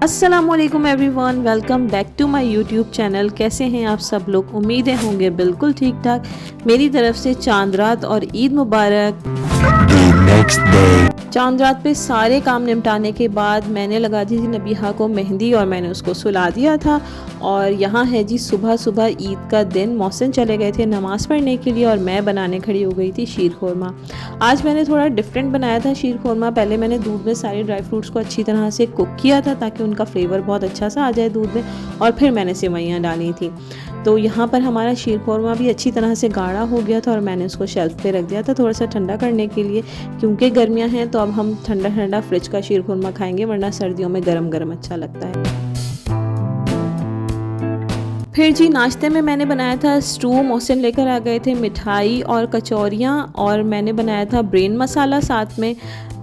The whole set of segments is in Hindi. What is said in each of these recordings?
अस्सलामुअलैकुम everyone, welcome back to my YouTube channel. कैसे हैं आप सब लोग? उम्मीदें होंगे बिल्कुल ठीक ठाक। मेरी तरफ से चांद रात और ईद मुबारक। चांद रात पे सारे काम निपटाने के बाद मैंने लगा दी थी नबीहा को मेहंदी और मैंने उसको सुला दिया था। और यहाँ है जी सुबह सुबह ईद का दिन। मौसम चले गए थे नमाज़ पढ़ने के लिए और मैं बनाने खड़ी हो गई थी शीर खोरमा। आज मैंने थोड़ा डिफरेंट बनाया था शीर खोरमा। पहले मैंने दूध में सारे ड्राई फ्रूट्स को अच्छी तरह से कुक किया था ताकि उनका फ्लेवर बहुत अच्छा सा आ जाए दूध में, और फिर मैंने सेवइयाँ डाली थी। तो यहाँ पर हमारा शीर खोरमा भी अच्छी तरह से गाढ़ा हो गया था और मैंने उसको शेल्फ पे रख दिया था थोड़ा सा ठंडा करने के लिए, क्योंकि गर्मियाँ हैं तो अब हम ठंडा ठंडा फ्रिज का शीर खोरमा खाएंगे, वरना सर्दियों में गरम गरम अच्छा लगता है। फिर जी नाश्ते में मैंने बनाया था स्टू। मोहसिन लेकर आ गए थे मिठाई और कचौरियाँ, और मैंने बनाया था ब्रेन मसाला साथ में।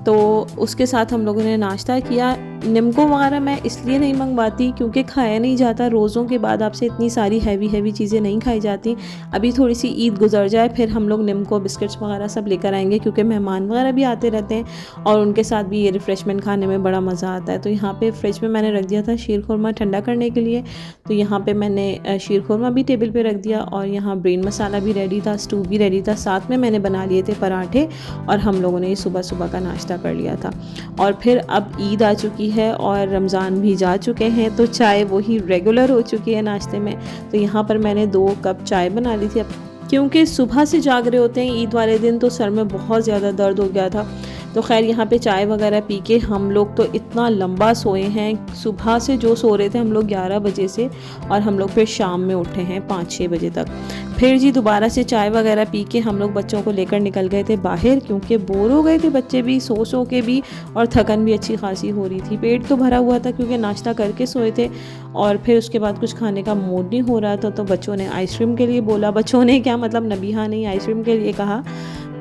तो उसके साथ हम लोगों ने नाश्ता किया। निम्को वगैरह मैं इसलिए नहीं मंगवाती क्योंकि खाया नहीं जाता। रोज़ों के बाद आपसे इतनी सारी हैवी चीज़ें नहीं खाई जाती। अभी थोड़ी सी ईद गुजर जाए फिर हम लोग निम्को बिस्किट्स वगैरह सब लेकर आएंगे, क्योंकि मेहमान वगैरह भी आते रहते हैं और उनके साथ भी ये रिफ़्रेशमेंट खाने में बड़ा मज़ा आता है। तो यहाँ पे फ्रिज में मैंने रख दिया था शीर खुरमा ठंडा करने के लिए। तो यहाँ पे मैंने शीर खुरमा भी टेबल पे रख दिया और यहाँ ब्रेन मसाला भी रेडी था, स्टू भी रेडी था। साथ में मैंने बना लिए थे पराठे और हम लोगों ने ये सुबह सुबह का नाश्ता कर लिया था। और फिर अब ईद आ चुकी है और रमज़ान भी जा चुके हैं, तो चाय वही रेगुलर हो चुकी है नाश्ते में। तो यहाँ पर मैंने 2 कप चाय बना ली थी, क्योंकि सुबह से जाग रहे होते हैं ईद वाले दिन, तो सर में बहुत ज़्यादा दर्द हो गया था। तो खैर यहाँ पे चाय वगैरह पी के हम लोग तो इतना लंबा सोए हैं। सुबह से जो सो रहे थे हम लोग 11 बजे से, और हम लोग फिर शाम में उठे हैं 5-6 बजे तक। फिर जी दोबारा से चाय वगैरह पी के हम लोग बच्चों को लेकर निकल गए थे बाहर, क्योंकि बोर हो गए थे बच्चे भी सो के भी, और थकन भी अच्छी खासी हो रही थी। पेट तो भरा हुआ था क्योंकि नाश्ता करके सोए थे, और फिर उसके बाद कुछ खाने का मूड नहीं हो रहा था। तो बच्चों ने आइसक्रीम के लिए बोला, बच्चों ने क्या मतलब नबीहा ने आइसक्रीम के लिए कहा।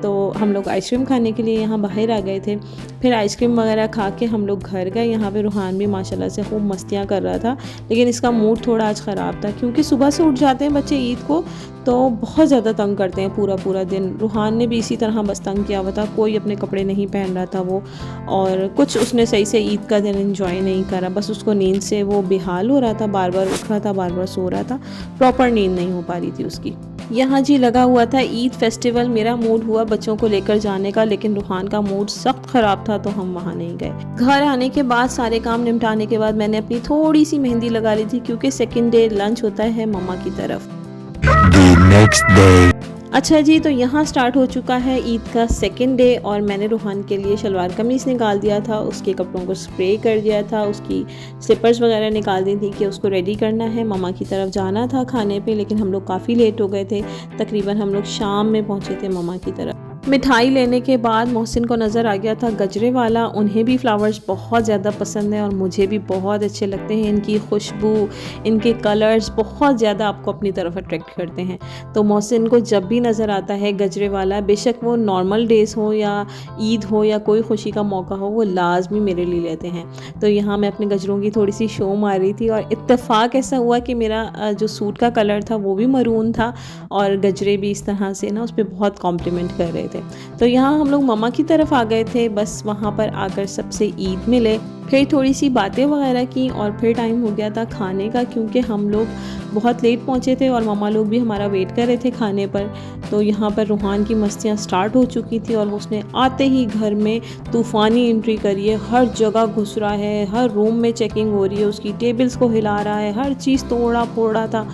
तो हम लोग आइसक्रीम खाने के लिए यहाँ बाहर आ गए थे। फिर आइसक्रीम वगैरह खा के हम लोग घर गए। यहाँ पे रूहान भी माशाल्लाह से खूब मस्तियाँ कर रहा था, लेकिन इसका मूड थोड़ा आज ख़राब था क्योंकि सुबह से उठ जाते हैं बच्चे ईद को तो बहुत ज़्यादा तंग करते हैं पूरा पूरा दिन। रूहान ने भी इसी तरह बस तंग किया हुआ था, कोई अपने कपड़े नहीं पहन रहा था वो, और कुछ उसने सही से ईद का दिन एंजॉय नहीं करा। बस उसको नींद से वो बेहाल हो रहा था, बार बार उठ रहा था, बार बार सो रहा था, प्रॉपर नींद नहीं हो पा रही थी उसकी। यहाँ जी लगा हुआ था ईद फेस्टिवल। मेरा मूड हुआ बच्चों को लेकर जाने का, लेकिन रूहान का मूड सख्त ख़राब था तो हम वहाँ नहीं गए। घर आने के बाद सारे काम निपटाने के बाद मैंने अपनी थोड़ी सी मेहंदी लगा ली थी, क्योंकि सेकंड डे लंच होता है मम्मा की तरफ। अच्छा जी, तो यहाँ स्टार्ट हो चुका है ईद का सेकंड डे, और मैंने रूहान के लिए शलवार कमीज़ निकाल दिया था, उसके कपड़ों को स्प्रे कर दिया था, उसकी स्लिपर्स वगैरह निकाल दी थी कि उसको रेडी करना है, मम्मा की तरफ जाना था खाने पे। लेकिन हम लोग काफ़ी लेट हो गए थे, तकरीबन हम लोग शाम में पहुँचे थे मम्मा की तरफ। मिठाई लेने के बाद मोहसिन को नज़र आ गया था गजरे वाला। उन्हें भी फ्लावर्स बहुत ज़्यादा पसंद है और मुझे भी बहुत अच्छे लगते हैं। इनकी खुशबू, इनके कलर्स बहुत ज़्यादा आपको अपनी तरफ अट्रैक्ट करते हैं। तो मोहसिन को जब भी नज़र आता है गजरे वाला, बेशक वो नॉर्मल डेज़ हो या ईद हो या कोई खुशी का मौका हो, वो लाजमी मेरे लिए लेते हैं। तो यहाँ मैं अपने गजरों की थोड़ी सी शो मार रही थी, और इत्तेफाक ऐसा हुआ कि मेरा जो सूट का कलर था वो भी मरून था, और गजरे भी इस तरह से ना उस पर बहुत कॉम्प्लीमेंट कर रहे थे। तो यहाँ हम लोग मम्मा की तरफ आ गए थे, बस वहाँ पर आकर सबसे ईद मिले, फिर थोड़ी सी बातें वगैरह की, और फिर टाइम हो गया था खाने का, क्योंकि हम लोग बहुत लेट पहुँचे थे और मम्मा लोग भी हमारा वेट कर रहे थे खाने पर। तो यहाँ पर रूहान की मस्तियाँ स्टार्ट हो चुकी थी और उसने आते ही घर में तूफ़ानी एंट्री करी है। हर जगह घुस रहा है, हर रूम में चेकिंग हो रही है, उसकी टेबल्स को हिला रहा है, हर चीज़ तोड़ा फोड़ा था।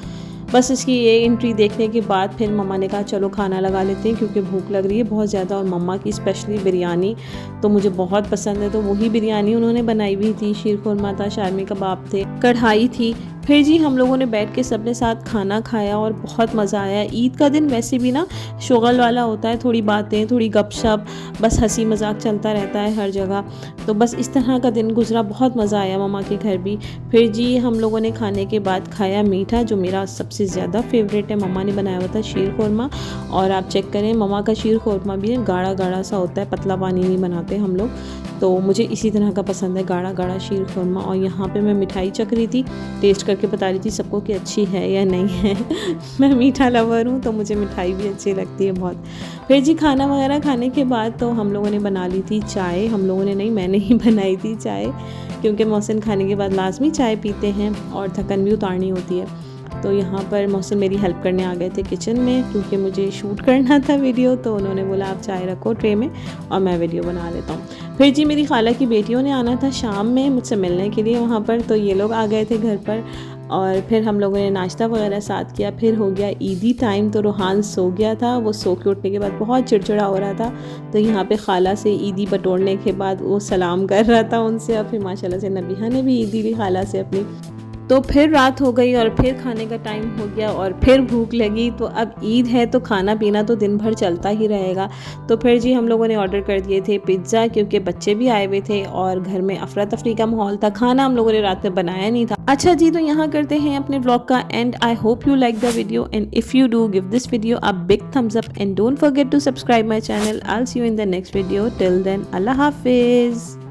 बस इसकी ये एंट्री देखने के बाद फिर मम्मा ने कहा चलो खाना लगा लेते हैं, क्योंकि भूख लग रही है बहुत ज़्यादा, और मम्मा की स्पेशली बिरयानी तो मुझे बहुत पसंद है। तो वही बिरयानी उन्होंने बनाई हुई थी, शीर खुरमा था, शामी कबाब थे, कढ़ाई थी। फिर जी हम लोगों ने बैठ के सबने साथ खाना खाया और बहुत मज़ा आया। ईद का दिन वैसे भी ना शुगल वाला होता है, थोड़ी बातें, थोड़ी गपशप, बस हंसी मजाक चलता रहता है हर जगह। तो बस इस तरह का दिन गुजरा, बहुत मज़ा आया मम्मा के घर भी। फिर जी हम लोगों ने खाने के बाद खाया मीठा, जो मेरा सबसे ज़्यादा फेवरेट है। मम्मा ने बनाया हुआ था शीर खुरमा, और आप चेक करें मम्मा का शीर खुरमा भी गाढ़ा गाढ़ा सा होता है, पतला पानी नहीं बनाते हम लोग। तो मुझे इसी तरह का पसंद है, गाढ़ा गाढ़ा शीर खुरमा। और यहाँ पे मैं मिठाई चख रही थी, टेस्ट करके बता रही थी सबको कि अच्छी है या नहीं है। मैं मीठा लवर हूँ तो मुझे मिठाई भी अच्छी लगती है बहुत। फिर जी खाना वगैरह खाने के बाद तो हम लोगों ने बना ली थी चाय। हम लोगों ने नहीं, मैंने ही बनाई थी चाय, क्योंकि मोहसिन खाने के बाद लाजमी चाय पीते हैं और थकन भी उतारनी होती है। तो यहाँ पर मोहसिन मेरी हेल्प करने आ गए थे किचन में, क्योंकि मुझे शूट करना था वीडियो। तो उन्होंने बोला आप चाय रखो ट्रे में और मैं वीडियो बना लेता हूँ। फिर जी मेरी खाला की बेटियों ने आना था शाम में मुझसे मिलने के लिए वहाँ पर, तो ये लोग आ गए थे घर पर। और फिर हम लोगों ने नाश्ता वगैरह साथ किया। फिर हो गया ईदी टाइम, तो रूहान सो गया था। वो सो के उठने के बाद बहुत चिड़चिड़ा हो रहा था, तो यहाँ पे खाला से ईदी बटोरने के बाद वो सलाम कर रहा था उनसे। और फिर माशाल्लाह से नबीहा ने भी ईदी ली खाला से अपनी। तो फिर रात हो गई और फिर खाने का टाइम हो गया और फिर भूख लगी। तो अब ईद है तो खाना पीना तो दिन भर चलता ही रहेगा। तो फिर जी हम लोगों ने ऑर्डर कर दिए थे पिज़्ज़ा, क्योंकि बच्चे भी आए हुए थे और घर में अफरा तफरी का माहौल था। खाना हम लोगों ने रात में बनाया नहीं था। अच्छा जी, तो यहाँ करते हैं अपने व्लॉग का end. I hope you like the video and if you do give this video a big thumbs up and don't forget to subscribe my channel. I will see you in the next video. Till then अल्लाह हाफिज़।